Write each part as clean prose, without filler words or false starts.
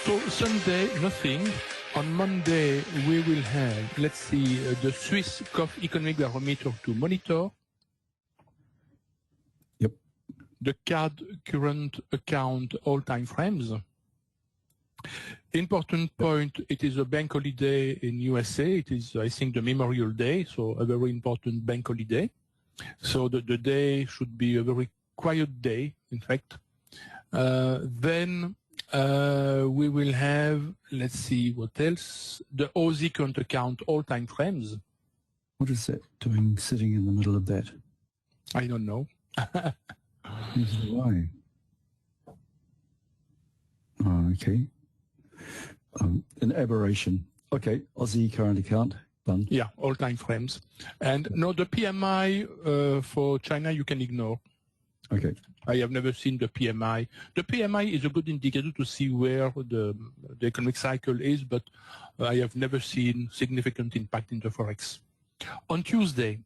So Sunday, nothing. On Monday, we will have, let's see, the Swiss economic barometer to monitor. Yep. The CAD current account all-time frames. Important point, it is a bank holiday in USA. It is, I think, the Memorial Day, so a very important bank holiday. So the day should be a very quiet day, in fact. Then we will have, let's see, what else? The Aussie current account all-time frames. What is that doing sitting in the middle of that? I don't know. Neither do I. Oh, okay. An aberration. Okay, Aussie current account, done. Yeah, all-time frames. And no, the PMI for China you can ignore. Okay. I have never seen the PMI. The PMI is a good indicator to see where the economic cycle is, but I have never seen significant impact in the Forex. On Tuesday,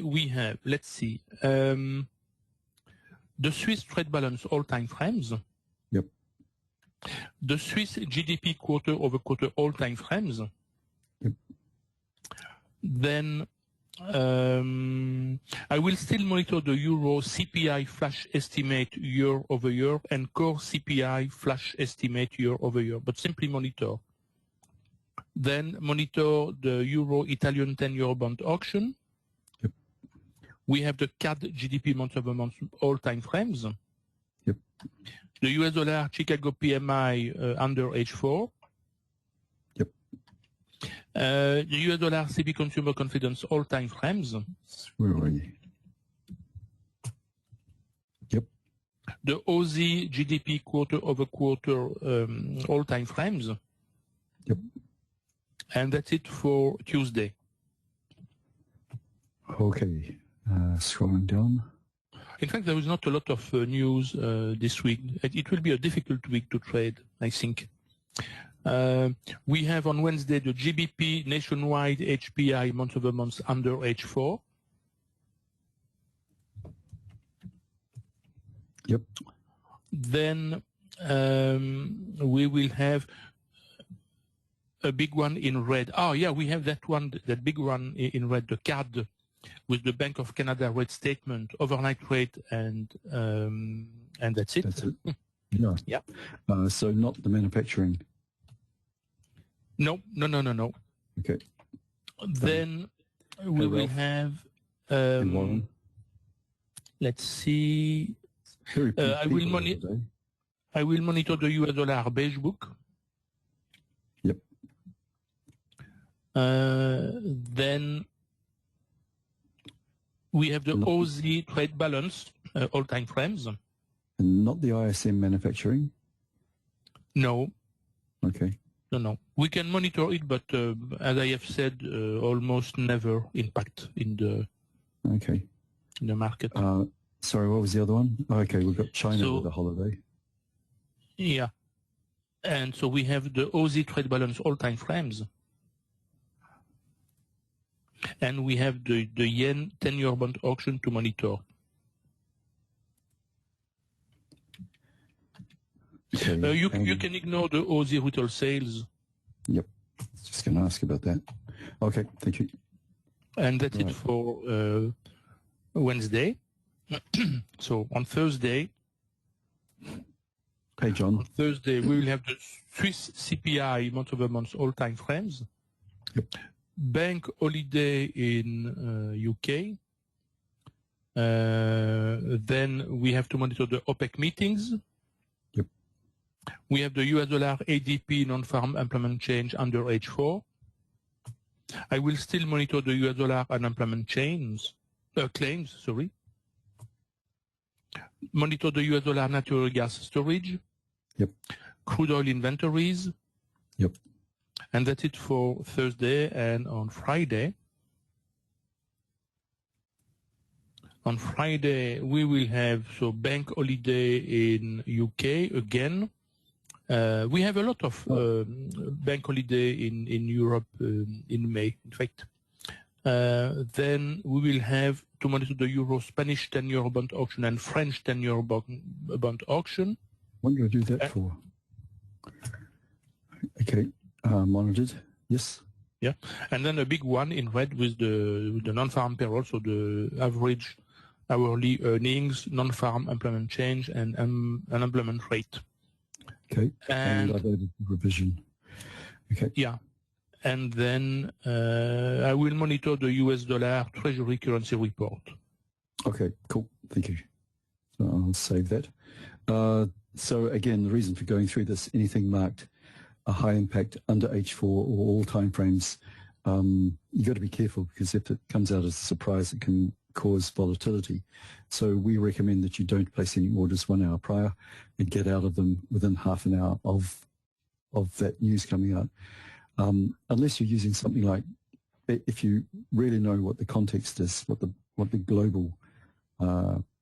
we have, let's see, the Swiss trade balance all-time frames. Yep. The Swiss GDP quarter-over-quarter all-time frames. Yep. Then I will still monitor the Euro CPI flash estimate year-over-year and core CPI flash estimate year-over-year, but simply monitor. Then monitor the Euro-Italian 10-year bond auction. Yep. We have the CAD GDP month-over-month all-time frames. Yep. The US dollar Chicago PMI under H4. Yep. The US dollar CB consumer confidence all-time frames. Where are you? Yep. The Aussie GDP quarter-over-quarter all-time frames. Yep. And that's it for Tuesday. Okay. Scrolling down. In fact, there is not a lot of news this week. It will be a difficult week to trade, I think. We have on Wednesday the GBP nationwide HPI month-over-month under H4. Yep. Then we will have a big one in red. Oh, yeah, we have that one, that big one in red, the CAD, with the Bank of Canada rate statement, overnight rate, and that's it. That's it. Yeah. Yeah. So not the manufacturing. No. Okay. Then we will have, let's see, I will monitor the US dollar beige book. Yep. Then we have the Aussie trade balance all-time frames. And not the ISM manufacturing? No. Okay. No. We can monitor it, but as I have said, almost never impact in the market. Sorry, what was the other one? Okay, we've got China with a holiday. Yeah. And so we have the Aussie trade balance all-time frames. And we have the yen 10-year bond auction to monitor. Okay. You can ignore the Aussie retail sales. Yep. Just going to ask about that. Okay, thank you. And that's it for Wednesday. So on Thursday, hey John. On Thursday we will have the Swiss CPI month-over-month all-time frames. Yep. Bank holiday in UK. Then we have to monitor the OPEC meetings. Yep. We have the US dollar ADP non-farm employment change under H4. I will still monitor the US dollar unemployment claims. Monitor the US dollar natural gas storage. Yep. Crude oil inventories. Yep. And that's it for Thursday. And on Friday, we will have bank holiday in UK again. We have a lot of bank holiday in Europe in May, in fact. Then we will have to monitor the Euro Spanish 10-year bond auction and French 10-year bond auction. What do I do that for? Okay, monitored. Yes. Yeah, and then a big one in red with the non-farm payroll, so the average hourly earnings, non-farm employment change, and unemployment rate. Okay, and I've added revision. Okay. Yeah, and then I will monitor the US dollar Treasury currency report. Okay, cool. Thank you. So I'll save that. So again, the reason for going through this, anything marked a high impact under H4 or all timeframes, you've got to be careful, because if it comes out as a surprise, it can cause volatility. So we recommend that you don't place any orders 1 hour prior and get out of them within half an hour of that news coming out. Unless you're using something like, if you really know what the context is, what the global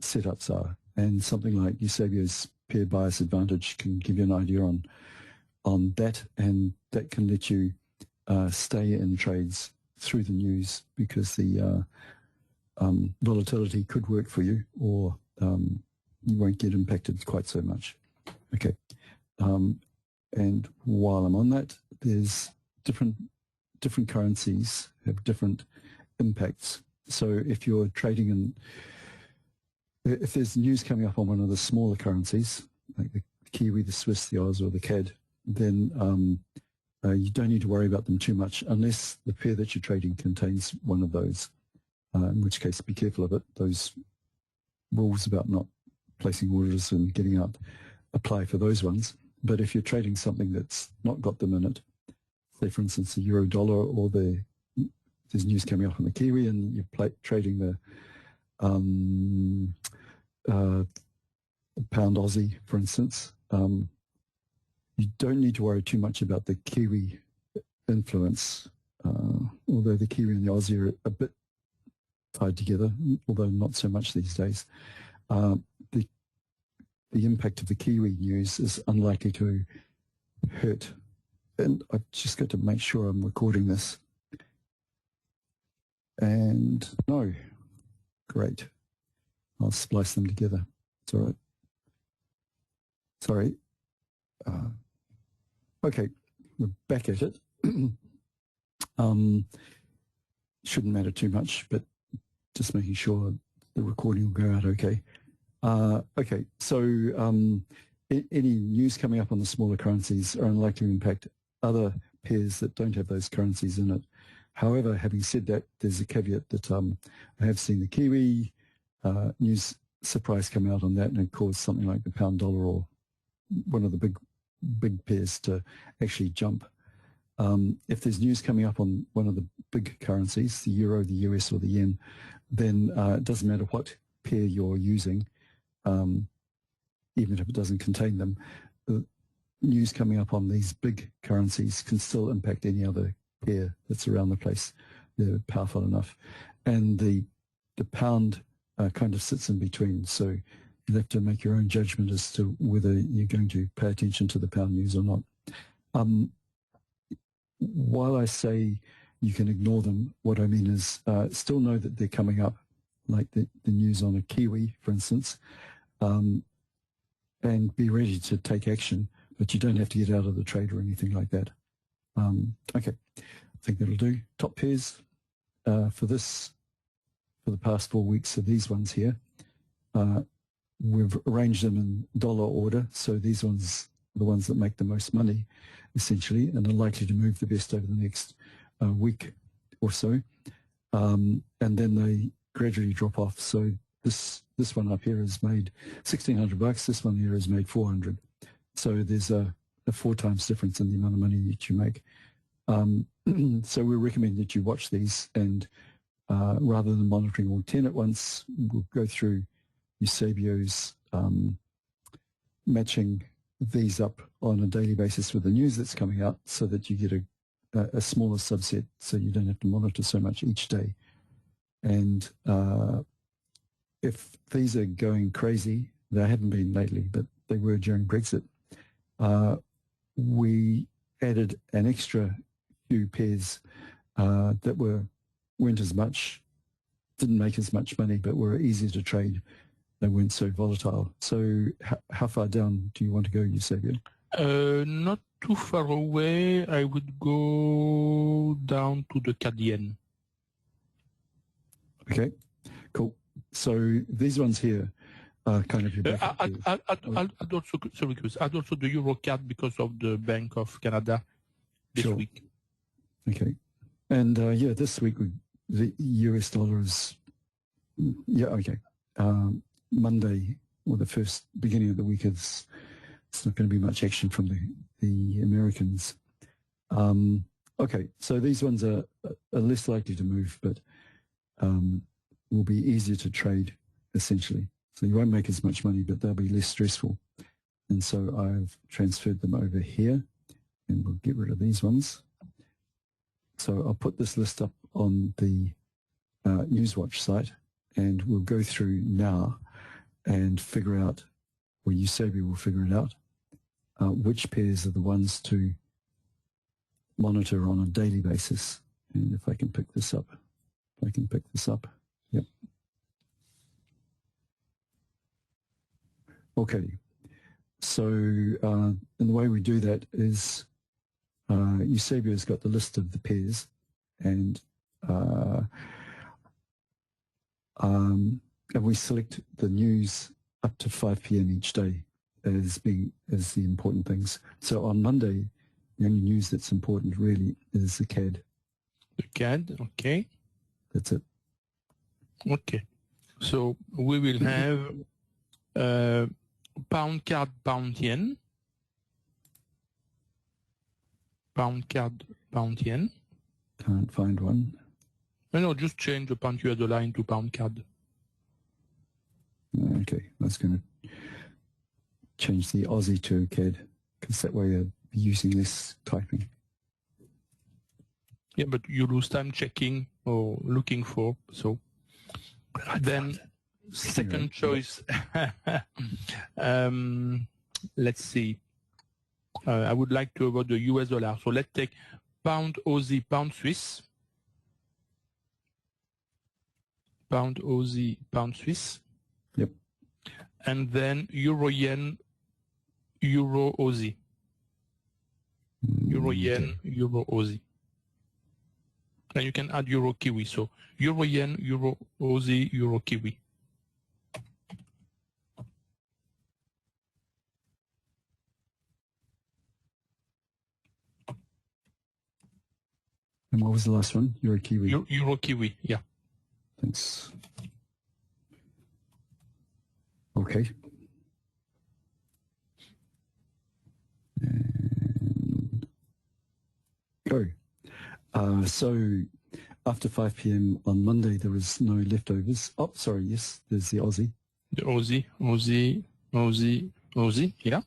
setups are, and something like Eusebio's pair bias advantage can give you an idea on that, and that can let you stay in trades through the news, because the volatility could work for you, or you won't get impacted quite so much. Okay, and while I'm on that, there's different currencies have different impacts. So if you're trading in, if there's news coming up on one of the smaller currencies, like the Kiwi, the Swiss, the Oz, or the CAD, then you don't need to worry about them too much, unless the pair that you're trading contains one of those, in which case be careful of it. Those rules about not placing orders and getting out apply for those ones. But if you're trading something that's not got them in it, say for instance the euro dollar, or there's news coming up on the Kiwi, and you're trading the pound Aussie, for instance, you don't need to worry too much about the Kiwi influence, although the Kiwi and the Aussie are a bit tied together, although not so much these days. The impact of the Kiwi news is unlikely to hurt. And I've just got to make sure I'm recording this. And no, great. I'll splice them together. It's all right. Sorry. Okay, we're back at it. Shouldn't matter too much, but just making sure the recording will go out okay. Okay, so any news coming up on the smaller currencies are unlikely to impact other pairs that don't have those currencies in it. However, having said that, there's a caveat that I have seen the Kiwi news surprise come out on that, and it caused something like the pound dollar or one of the big pairs to actually jump. If there's news coming up on one of the big currencies, the euro, the US, or the yen, then it doesn't matter what pair you're using, even if it doesn't contain them. The news coming up on these big currencies can still impact any other pair that's around the place. They're powerful enough. And the pound kind of sits in between, so you'll have to make your own judgment as to whether you're going to pay attention to the pound news or not. While I say you can ignore them, what I mean is still know that they're coming up, like the news on a Kiwi, for instance, and be ready to take action, but you don't have to get out of the trade or anything like that. Okay, I think that'll do. Top pairs for the past 4 weeks are these ones here. We've arranged them in dollar order, so these ones are the ones that make the most money, essentially, and are likely to move the best over the next week or so. And then they gradually drop off. So this one up here has made $1,600. This one here has made $400. So there's a 4 times difference in the amount of money that you make. So we recommend that you watch these, and rather than monitoring all 10 at once, we'll go through Eusebio's matching these up on a daily basis with the news that's coming out, so that you get a smaller subset, so you don't have to monitor so much each day. And if these are going crazy, they haven't been lately, but they were during Brexit, we added an extra few pairs that weren't as much, didn't make as much money, but were easier to trade they weren't so volatile. So how far down do you want to go, Eusebio? Not too far away. I would go down to the CAD-yen. Okay, cool. So these ones here are kind of your backup. I'd also, sorry, Chris, add also the EuroCAD because of the Bank of Canada this week. Okay. And yeah, this week the US dollar is, yeah, okay. Monday or the first beginning of the week it's not going to be much action from the Americans. Okay, so these ones are less likely to move, but will be easier to trade essentially. So you won't make as much money, but they'll be less stressful. And so I've transferred them over here, and we'll get rid of these ones. So I'll put this list up on the NewsWatch site, and we'll go through now and figure out, or Eusebio will figure it out, which pairs are the ones to monitor on a daily basis. And if I can pick this up, yep. Okay, so and the way we do that is Eusebio's got the list of the pairs, and we select the news up to 5 p.m. each day as the important things. So on Monday, the only news that's important really is the CAD. The CAD, okay. That's it. Okay. So we will have pound CAD, pound yen. Pound CAD, pound yen. Can't find one. No, just change the pound US dollar into pound CAD. Okay, that's going to change the Aussie to CAD, because that way you're using less typing. Yeah, but you lose time checking or looking for. So then second choice, let's see. I would like to avoid the US dollar. So let's take pound Aussie, pound Swiss. Pound Aussie, pound Swiss. Yep. And then Euro Yen, Euro Aussie. Euro Yen, Euro Aussie. And you can add Euro Kiwi. So Euro Yen, Euro Aussie, Euro Kiwi. And what was the last one? Euro Kiwi. Euro Kiwi, yeah. Thanks. Okay. And go. So after 5 p.m. on Monday, there was no leftovers. Oh, sorry, yes, there's the Aussie. The Aussie, yeah.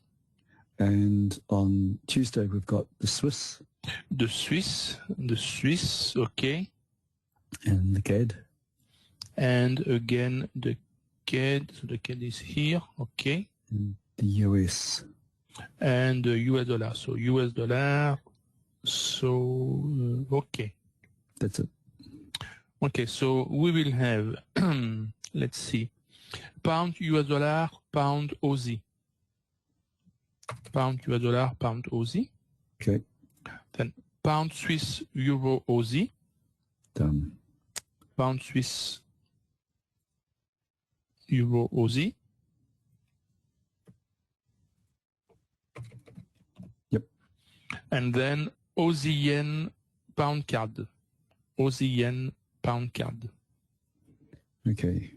And on Tuesday, we've got the Swiss. The Swiss, okay. And the CAD. And again, the CAD, so the CAD is here, okay. And the US. And the US dollar, so US dollar, so, okay. That's it. Okay, so we will have, let's see, pound, US dollar, pound, Aussie. Pound, US dollar, pound, Aussie. Okay. Then pound, Swiss, Euro, Aussie. Done. Pound, Swiss, Euro, Aussie. Yep. And then Aussie yen, pound CAD. Aussie yen, pound CAD. Okay.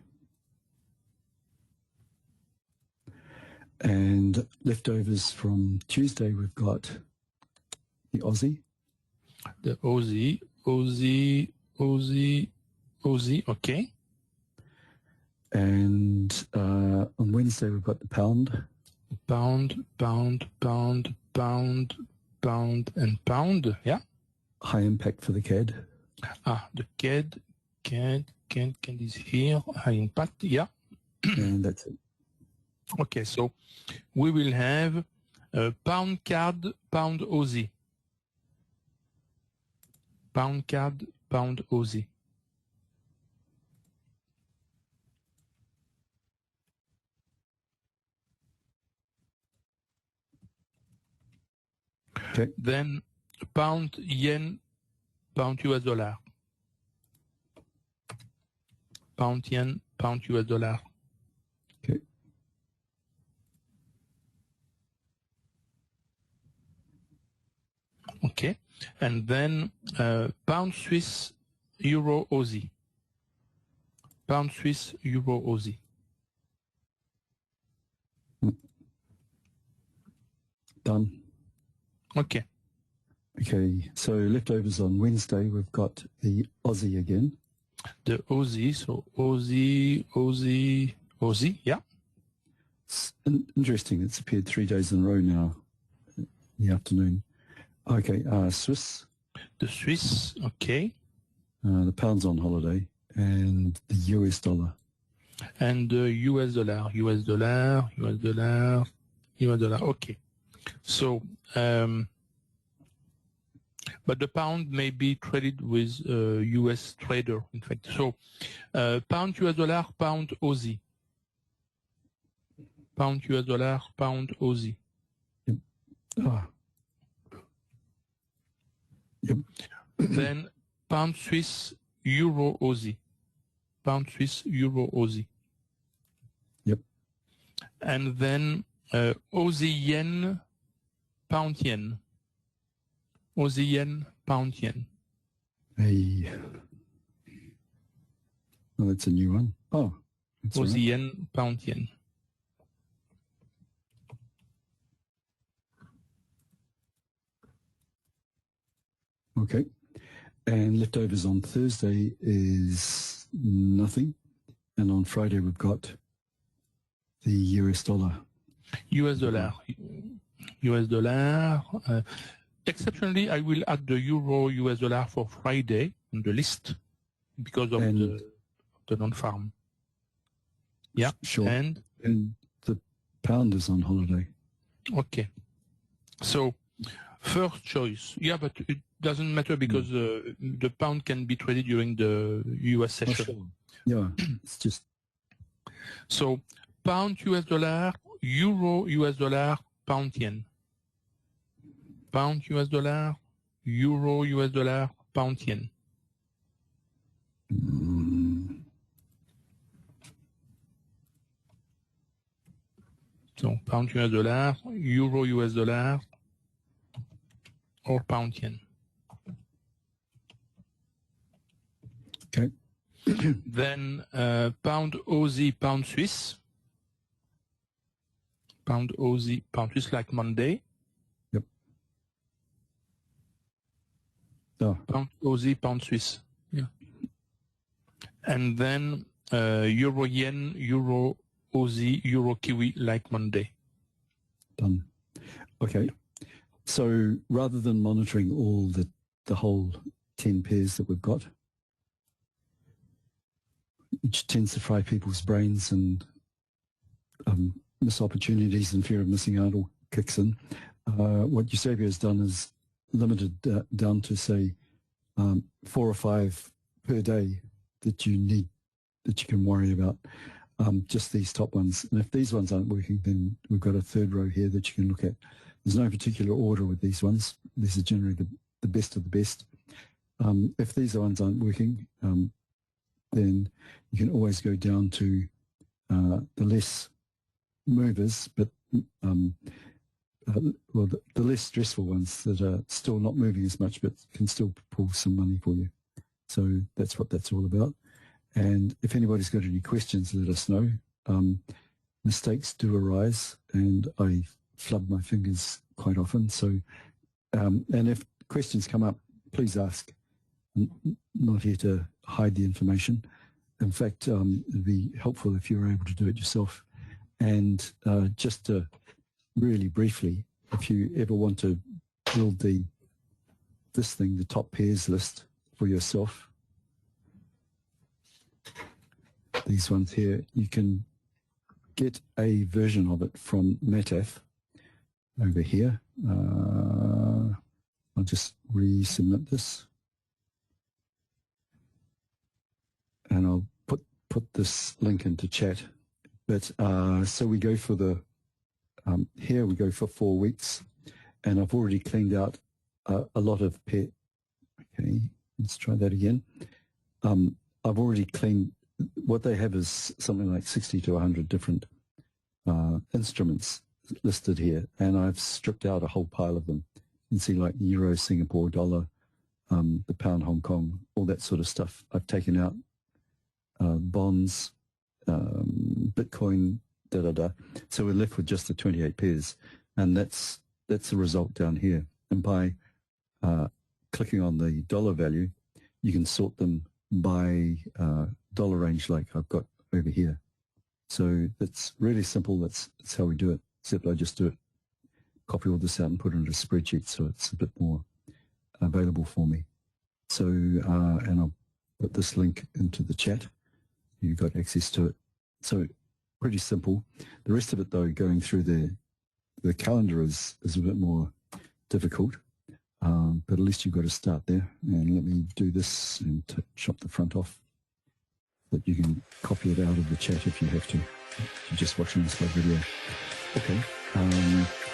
And leftovers from Tuesday, we've got the Aussie. The Aussie, okay. And on Wednesday, we've got the pound. Pound, and pound, yeah. High impact for the CAD. The CAD is here, high impact, yeah. And that's it. Okay, so we will have pound CAD, pound Aussie. Pound CAD, pound Aussie. Okay. Then pound, yen, pound, US dollar. Pound, yen, pound, US dollar. Okay. Okay. And then pound, Swiss, euro, Aussie. Pound, Swiss, euro, Aussie. Done. Okay. Okay, so leftovers on Wednesday, we've got the Aussie again. The Aussie, so Aussie, yeah. It's interesting, it's appeared 3 days in a row now in the afternoon. Okay, Swiss. The Swiss, okay. The pound's on holiday, and the US dollar. And the US dollar, okay. So, but the pound may be traded with US trader, in fact. So, pound, US dollar, pound, Aussie. Pound, US dollar, pound, Aussie. Yep. Ah. Yep. Then pound, Swiss, euro, Aussie. Pound, Swiss, euro, Aussie. Yep. And then Aussie yen, pound yen. Aussie yen, pound yen. Hey. Oh, that's a new one. Oh. Aussie yen, pound yen. Okay. And leftovers on Thursday is nothing. And on Friday, we've got the US dollar. US dollar. US dollar. Exceptionally, I will add the euro US dollar for Friday on the list because of the non-farm. Yeah. Sure. And the pound is on holiday. Okay. So first choice. Yeah, but it doesn't matter because the pound can be traded during the US session. Oh, sure. Yeah, it's just... So pound US dollar, euro US dollar, pound yen. Pound US dollar, euro US dollar, pound yen. So pound US dollar, euro US dollar, or pound yen. Okay. Then pound Aussie, pound Swiss. Pound Aussie, pound Swiss like Monday. Yep. Oh. Pound Aussie, pound Swiss. Yeah. And then euro yen, euro Aussie, euro Kiwi like Monday. Done. Okay. So rather than monitoring all the whole 10 pairs that we've got, which tends to fry people's brains and miss opportunities and fear of missing out all kicks in, what Eusebio has done is limited down to, say, 4 or 5 per day that you need, that you can worry about. Just these top ones. And if these ones aren't working, then we've got a third row here that you can look at. There's no particular order with these ones. These are generally the best of the best. If these ones aren't working, then you can always go down to the less movers, but well, the less stressful ones that are still not moving as much, but can still pull some money for you. So that's what that's all about. And if anybody's got any questions, let us know. Mistakes do arise, and I flub my fingers quite often. So, and if questions come up, please ask. I'm not here to hide the information. In fact, it'd be helpful if you were able to do it yourself. And just to really briefly, if you ever want to build the top pairs list for yourself, these ones here, you can get a version of it from Metath over here. I'll just resubmit this. And I'll put this link into chat. But so we go for the, here we go for 4 weeks. and I've already cleaned out a lot of Okay, let's try that again. I've already cleaned. What they have is something like 60 to 100 different instruments listed here, and I've stripped out a whole pile of them. You can see like euro, Singapore dollar, the pound, Hong Kong, all that sort of stuff. I've taken out bonds, Bitcoin, So we're left with just the 28 pairs, and that's the result down here. And by clicking on the dollar value, you can sort them by dollar range like I've got over here. So it's really simple. That's how we do it, except I just do it, copy all this out and put it into a spreadsheet so it's a bit more available for me. So, and I'll put this link into the chat. You've got access to it. So pretty simple. The rest of it, though, going through the calendar is a bit more difficult. But at least you've got to start there. And let me do this and chop the front off, that you can copy it out of the chat if you have to. If you're just watching this live video. Okay.